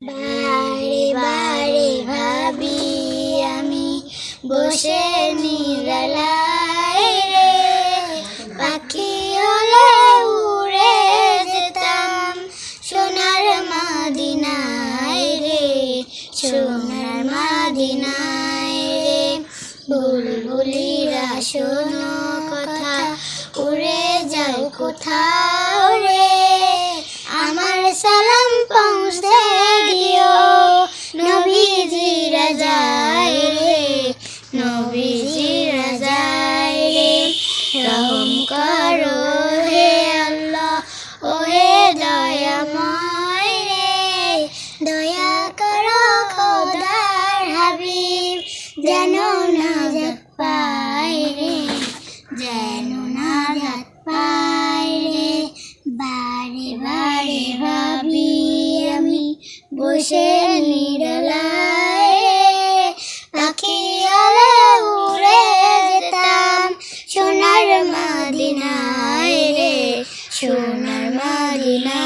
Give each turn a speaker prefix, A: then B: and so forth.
A: বারে বারে ভাবি আমি বসে নিরালায় রে, পাখি হলে উড়ে যেতাম সোনার মদিনায় রে, সোনার মদিনায় রে। বুলবুলিরা শোনো কথা, উড়ে যাও কোথাও রে, আমার সালাম পৌঁছে দিও নবীজি রাজায় রে, নবীজি রাজায় রে। রহম করো হে আল্লাহ ও হে দয়াময় রে, দয়া করো খোদার হাবিব যেন নাজাত পায় রে, যেন নাজাত পায় রে। বারে বারে ভাবি আমি বসে নিরালায় রে, পাখি হলে উড়ে যেতাম সোনার মদিনায় রে, সোনার মদিনায়।